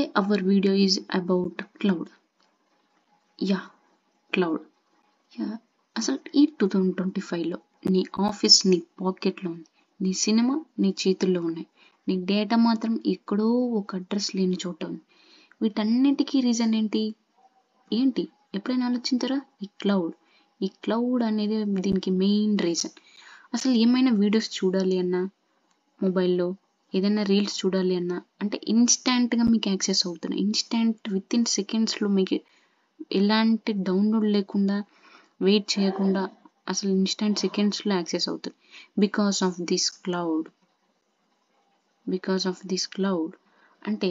Today our video is about cloud. Yeah, cloud. Yeah. అసలు ఈ 2025లో నీ ఆఫీస్ నీ పాకెట్లో ఉంది, నీ సినిమా నీ చేతుల్లో ఉన్నాయి, నీ డేటా మాత్రం ఎక్కడో ఒక అడ్రస్ లేని చోట ఉంది. వీటన్నిటికీ రీజన్ ఏంటి? ఎప్పుడైనా ఆలోచించారా? ఈ క్లౌడ్ అనేది దీనికి మెయిన్ రీజన్. అసలు ఏమైనా వీడియోస్ చూడాలి అన్నా మొబైల్లో, ఏదైనా రీల్స్ చూడాలి అన్నా అంటే ఇన్స్టాంట్గా మీకు యాక్సెస్ అవుతున్నాయి. విత్ ఇన్ సెకండ్స్లో మీకు ఎలాంటి డౌన్లోడ్ లేకుండా వెయిట్ చేయకుండా అసలు ఇన్స్టాంట్ సెకండ్స్లో యాక్సెస్ అవుతుంది. బికాస్ ఆఫ్ దిస్ క్లౌడ్ అంటే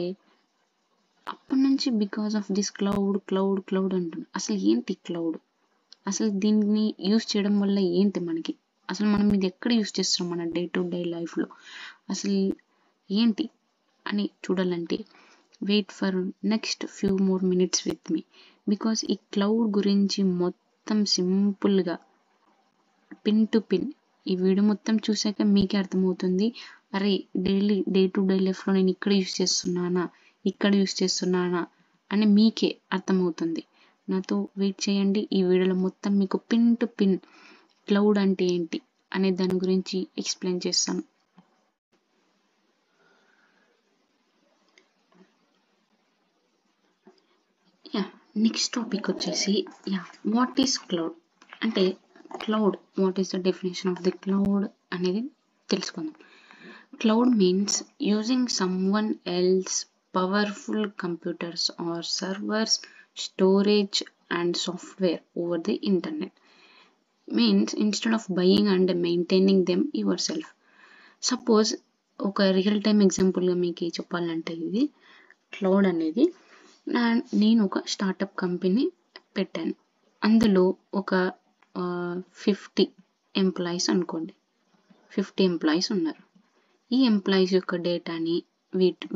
అప్పటి నుంచి బికాస్ ఆఫ్ దిస్ క్లౌడ్ అంటుంది. అసలు ఏంటి క్లౌడ్? అసలు దీన్ని యూజ్ చేయడం వల్ల ఏంటి మనకి? అసలు మనం ఇది ఎక్కడ యూజ్ చేస్తాం మన డే టు డే లైఫ్లో? అసలు ఏంటి అని చూడాలంటే wait for next few more minutes with me. Because ఈ క్లౌడ్ గురించి మొత్తం సింపుల్గా పిన్ టు పిన్ ఈ వీడియో మొత్తం చూసాక మీకే అర్థమవుతుంది. అరే డే టు డే లైఫ్లో నేను ఇక్కడ యూజ్ చేస్తున్నానా అని మీకే అర్థమవుతుంది. నాతో వెయిట్ చేయండి. ఈ వీడియోలో మొత్తం మీకు పిన్ టు పిన్ క్లౌడ్ అంటే ఏంటి అనే దాని గురించి ఎక్స్ప్లెయిన్ చేస్తాను. నెక్స్ట్ టాపిక్ వచ్చేసి వాట్ ఈస్ క్లౌడ్ అంటే what is the definition of the cloud అనేది తెలుసుకుందాం. Cloud means using someone else powerful computers or servers, storage and software over the internet. Means instead of buying and maintaining them yourself. Suppose ఒక real time ఎగ్జాంపుల్గా మీకు చెప్పాలంటే ఇది cloud అనేది నేను ఒక స్టార్టప్ కంపెనీ పెట్టాను. అందులో ఒక 50 ఎంప్లాయీస్ అనుకోండి. 50 ఎంప్లాయీస్ ఉన్నారు. ఈ ఎంప్లాయీస్ యొక్క డేటాని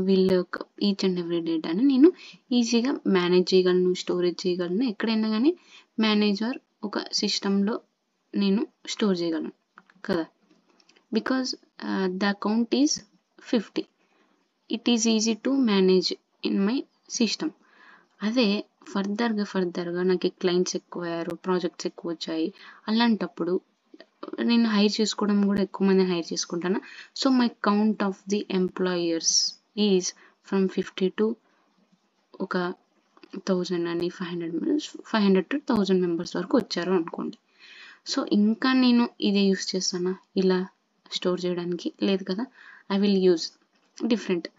వీళ్ళ యొక్క ఈచ్ అండ్ ఎవ్రీ డేటాని నేను ఈజీగా మేనేజ్ చేయగలను, స్టోరేజ్ చేయగలను. ఎక్కడైనా కానీ మేనేజర్ ఒక సిస్టంలో నేను స్టోర్ చేయగలను కదా. Because the account is 50. It is easy to manage in my system. అదే ఫర్దర్గా నాకు క్లయింట్స్ ఎక్కువయ్యారు, ప్రాజెక్ట్స్ ఎక్కువ వచ్చాయి. అలాంటప్పుడు నేను హైర్ చేసుకోవడం కూడా ఎక్కువ మందిని హైర్ చేసుకుంటాను. So my count of the employers is from 50 to ఒక 1000 అని 500 to 1000 మెంబర్స్ వరకు వచ్చారు అనుకోండి. సో ఇంకా నేను ఇదే యూస్ చేస్తానా ఇలా స్టోర్ చేయడానికి? లేదు కదా. I will use different.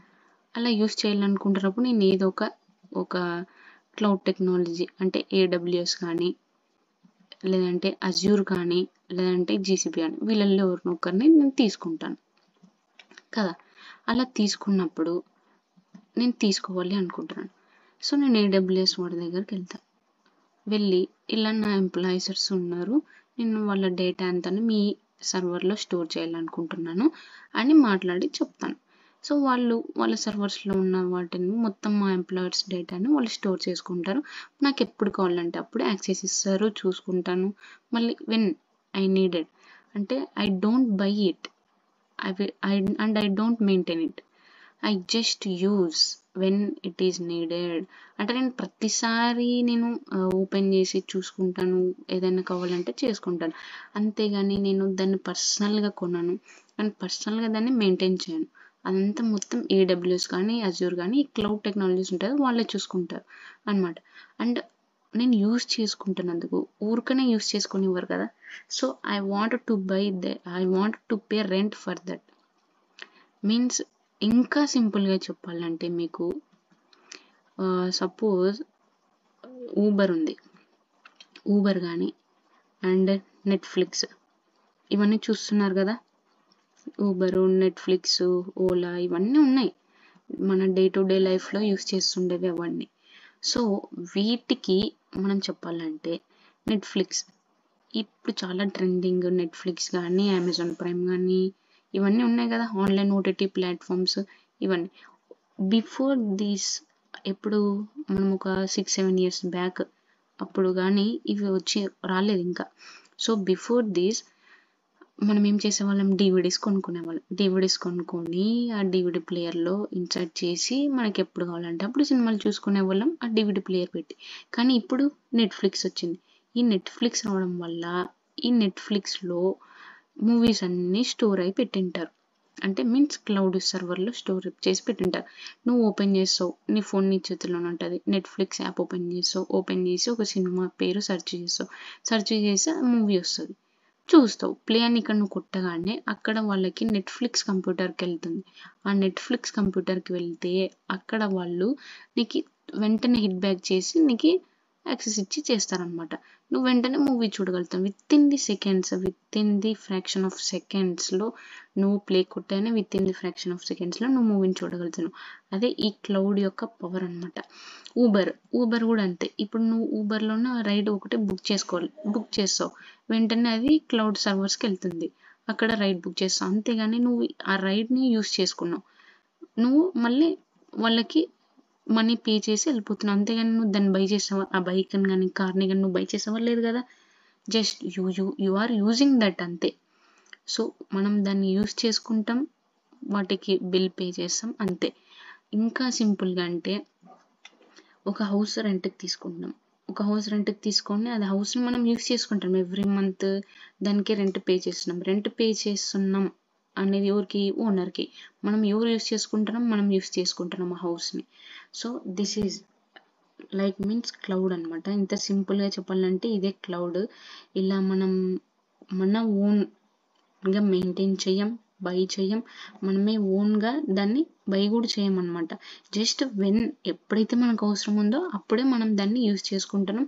అలా యూస్ చేయాలనుకుంటున్నప్పుడు నేను ఏదో ఒక క్లౌడ్ టెక్నాలజీ అంటే AWS కానీ, లేదంటే అజ్యూర్ కానీ, లేదంటే GCP కానీ, వీళ్ళల్లో ఎవరినొకరిని నేను తీసుకుంటాను కదా. అలా తీసుకున్నప్పుడు నేను తీసుకోవాలి అనుకుంటున్నాను. సో నేను AWS వాడి దగ్గరికి వెళ్తాను. వెళ్ళి ఇలా నా ఎంప్లాయీస్ ఉన్నారు, నేను వాళ్ళ డేటా అంతా మీ సర్వర్లో స్టోర్ చేయాలనుకుంటున్నాను అని మాట్లాడి చెప్తాను. సో వాళ్ళ సర్వర్స్లో ఉన్న వాటిని మొత్తం మా ఎంప్లాయర్స్ డేటాను వాళ్ళు స్టోర్ చేసుకుంటారు. నాకు ఎప్పుడు కావాలంటే అప్పుడు యాక్సెస్ ఇస్తారు, చూసుకుంటాను. మళ్ళీ వెన్ ఐ నీడెడ్ అంటే I don't by it and I don't maintain it. I just use when it is needed. అంటే నేను ప్రతిసారి నేను ఓపెన్ చేసి చూసుకుంటాను, ఏదైనా కావాలంటే చేసుకుంటాను. అంతేగాని నేను దాన్ని పర్సనల్గా కొనను అండ్ పర్సనల్గా దాన్ని మెయింటైన్ చేయను. అదంతా మొత్తం AWS కానీ, అజ్యూర్ కానీ, ఈ క్లౌడ్ టెక్నాలజీస్ ఉంటాయో వాళ్ళే చూసుకుంటారు అనమాట. అండ్ నేను యూజ్ చేసుకుంటున్నందుకు ఊరికనే యూజ్ చేసుకునివ్వరు కదా. So I want to pay rent for that. Means ఇంకా సింపుల్గా చెప్పాలంటే మీకు సపోజ్ ఊబర్ కానీ అండ్ నెట్ఫ్లిక్స్ ఇవన్నీ చూస్తున్నారు కదా. ఊబరు, నెట్ఫ్లిక్స్, ఓలా ఇవన్నీ ఉన్నాయి మన డే టు డే లైఫ్లో యూస్ చేస్తుండేవి అవన్నీ. సో వీటికి మనం చెప్పాలంటే నెట్ఫ్లిక్స్ ఇప్పుడు చాలా ట్రెండింగ్. నెట్ఫ్లిక్స్ కానీ, అమెజాన్ ప్రైమ్ కానీ ఇవన్నీ ఉన్నాయి కదా, ఆన్లైన్ OTT ప్లాట్ఫామ్స్ ఇవన్నీ. బిఫోర్ దీస్ ఎప్పుడు మనం ఒక 6-7 years బ్యాక్ అప్పుడు కానీ ఇవి రాలేదు ఇంకా. సో బిఫోర్ దీస్ మనం ఏం చేసేవాళ్ళం, డివిడీస్ కొనుక్కునేవాళ్ళం. డివిడీస్ కొనుక్కొని ఆ డివిడీ ప్లేయర్లో ఇన్సర్ట్ చేసి మనకి ఎప్పుడు కావాలంటే అప్పుడు సినిమాలు చూసుకునేవాళ్ళం ఆ డివిడీ ప్లేయర్ పెట్టి. కానీ ఇప్పుడు నెట్ఫ్లిక్స్ వచ్చింది. ఈ నెట్ఫ్లిక్స్ రావడం వల్ల ఈ నెట్ఫ్లిక్స్లో మూవీస్ అన్నీ స్టోర్ అయి పెట్టింటారు. అంటే మీన్స్ క్లౌడ్ సర్వర్లో స్టోర్ చేసి పెట్టింటారు. నువ్వు ఓపెన్ చేస్తావు, నీ ఫోన్ నీ చేతిలోనే ఉంటుంది. నెట్ఫ్లిక్స్ యాప్ ఓపెన్ చేస్తావు, ఓపెన్ చేసి ఒక సినిమా పేరు సెర్చ్ చేస్తావు, సెర్చ్ చేసి ఆ మూవీ వస్తుంది, చూస్తావు. ప్లే అని ఇక్కడ నువ్వు కొట్టగానే అక్కడ వాళ్ళకి నెట్ఫ్లిక్స్ కంప్యూటర్కి వెళ్తుంది. ఆ నెట్ఫ్లిక్స్ కంప్యూటర్కి వెళ్తే అక్కడ వాళ్ళు నీకు వెంటనే హిట్ బ్యాక్ చేసి నీకు యాక్సెస్ ఇచ్చి చేస్తారనమాట. నువ్వు వెంటనే మూవీ చూడగలుగుతావు within the fraction of సెకండ్స్లో. నువ్వు ప్లే కొట్టానే within the fraction of సెకండ్స్లో నువ్వు మూవీని చూడగలుగుతున్నావు. అదే ఈ క్లౌడ్ యొక్క పవర్ అనమాట. ఊబర్ కూడా అంతే. ఇప్పుడు నువ్వు ఊబర్లోనే రైడ్ ఒకటి బుక్ చేస్తావు, వెంటనే అది క్లౌడ్ సర్వర్స్కి వెళ్తుంది, అక్కడ రైడ్ బుక్ చేస్తావు. అంతేగాని నువ్వు ఆ రైడ్ని యూస్ చేసుకున్నావు, నువ్వు మళ్ళీ వాళ్ళకి మనీ పే చేసి వెళ్ళిపోతున్నావు. అంతేగాని నువ్వు దాన్ని బై చేసావా, ఆ బైక్ని కానీ కార్ని కానీ నువ్వు బై చేసావా, లేదు కదా. Just you are using that అంతే. సో మనం దాన్ని యూస్ చేసుకుంటాం, వాటికి బిల్ పే చేస్తాం అంతే. ఇంకా సింపుల్గా అంటే ఒక హౌస్ రెంట్కి తీసుకుంటాం. ఒక హౌస్ రెంట్కి తీసుకొని అది హౌస్ని మనం యూస్ చేసుకుంటాం ఎవ్రీ మంత్, దానికి రెంట్ పే చేస్తున్నాం అనేది ఎవరికి, ఓనర్కి. మనం ఎవరు యూస్ చేసుకుంటున్నాం, మనం యూస్ చేసుకుంటున్నాం ఆ హౌస్ని. So this is like means cloud అనమాట. ఇంత సింపుల్గా చెప్పాలంటే ఇదే క్లౌడ్. ఇలా మనం మన ఓన్గా మెయింటైన్ చేయం, బై చేయం, మనమే ఓన్గా దాన్ని బై కూడా చేయమన్నమాట. జస్ట్ ఎప్పుడైతే మనకు అవసరం ఉందో అప్పుడే మనం దాన్ని యూజ్ చేసుకుంటున్నాం,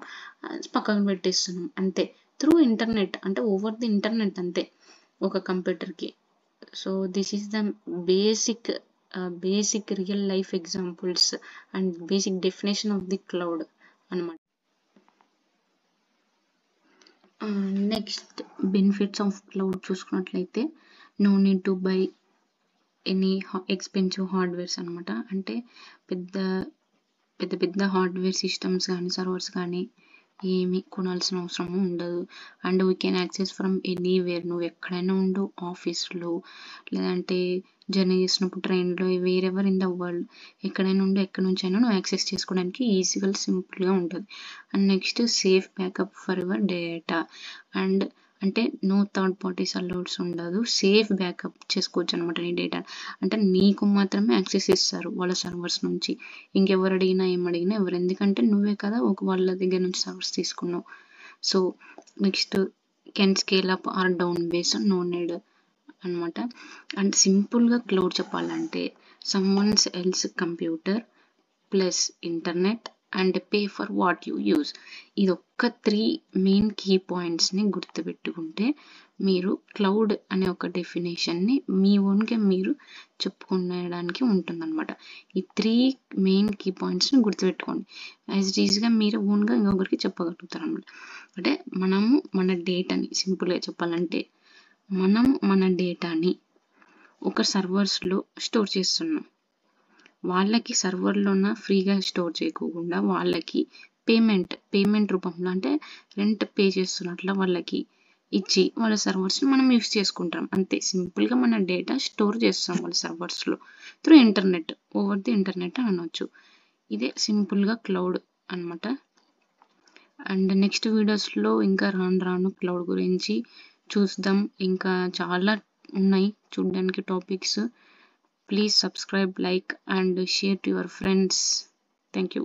పక్కన పెట్టేస్తున్నాం అంతే. త్రూ ఇంటర్నెట్, అంటే ఓవర్ ది ఇంటర్నెట్ అంతే ఒక కంప్యూటర్కి. So this is the basic real life examples and basic definition of the cloud అనమాట. నెక్స్ట్ బెనిఫిట్స్ ఆఫ్ క్లౌడ్ చూసుకున్నట్లయితే, no need to buy any expensive hardwares అనమాట. అంటే పెద్ద హార్డ్వేర్ సిస్టమ్స్ కానీ సర్వర్స్ కానీ ఏమి కొనాల్సిన అవసరం ఉండదు. And we can access from anywhere. నువ్వు ఎక్కడైనా ఉండు, ఆఫీస్లో లేదంటే జర్నీ చేసినప్పుడు ట్రైన్లో, వేరెవర్ ఇన్ ద వరల్డ్, ఎక్కడైనా ఉండు, ఎక్కడి నుంచి అయినా నువ్వు యాక్సెస్ చేసుకోవడానికి ఈజీగా సింపుల్గా ఉంటుంది. And next safe backup for your data. And అంటే నో థర్డ్ పార్టీస్ అలౌడ్స్ ఉండదు, సేఫ్ బ్యాకప్ చేసుకోవచ్చు అనమాట నీ డేటా. అంటే నీకు మాత్రమే యాక్సెస్ ఇస్తారు వాళ్ళ సర్వర్స్ నుంచి, ఇంకెవరు అడిగినా ఏమడిగినా ఎవరు, ఎందుకంటే నువ్వే కదా ఒక వాళ్ళ దగ్గర నుంచి సర్వర్స్ తీసుకున్నావు. So next can scale up or down based no need అనమాట. అండ్ సింపుల్గా క్లౌడ్ చెప్పాలంటే someone's else computer plus internet and pay for what you use. ఇది ఒక్క 3 మెయిన్ కీ పాయింట్స్ని గుర్తుపెట్టుకుంటే మీరు క్లౌడ్ అనే ఒక డెఫినేషన్ని మీ ఓన్గా మీరు చెప్పుకునేడానికి ఉంటుందన్నమాట. ఈ 3 మెయిన్ కీ పాయింట్స్ని గుర్తుపెట్టుకోండి, యాజ్ ఇట్ ఈజ్గా మీరు ఓన్గా ఇంకొకరికి చెప్పగలుగుతారు అనమాట. అంటే మనము మన డేటాని, సింపుల్గా చెప్పాలంటే మనం మన డేటాని ఒక సర్వర్స్లో స్టోర్ చేస్తున్నాం. వాళ్ళకి సర్వర్లోన ఫ్రీగా స్టోర్ చేయకుండా వాళ్ళకి పేమెంట్ రూపంలో, అంటే రెంట్ పే చేస్తున్నట్ల వాళ్ళకి ఇచ్చి వాళ్ళ సర్వర్స్ని మనం యూస్ చేసుకుంటాం అంతే. సింపుల్గా మన డేటా స్టోర్ చేస్తాం వాళ్ళ సర్వర్స్లో through internet, over the internet అనొచ్చు. ఇదే సింపుల్గా క్లౌడ్ అనమాట. అండ్ నెక్స్ట్ వీడియోస్లో ఇంకా రాను క్లౌడ్ గురించి చూద్దాం. ఇంకా చాలా ఉన్నాయి చూడడానికి topics. Please subscribe, like and share to your friends. Thank you.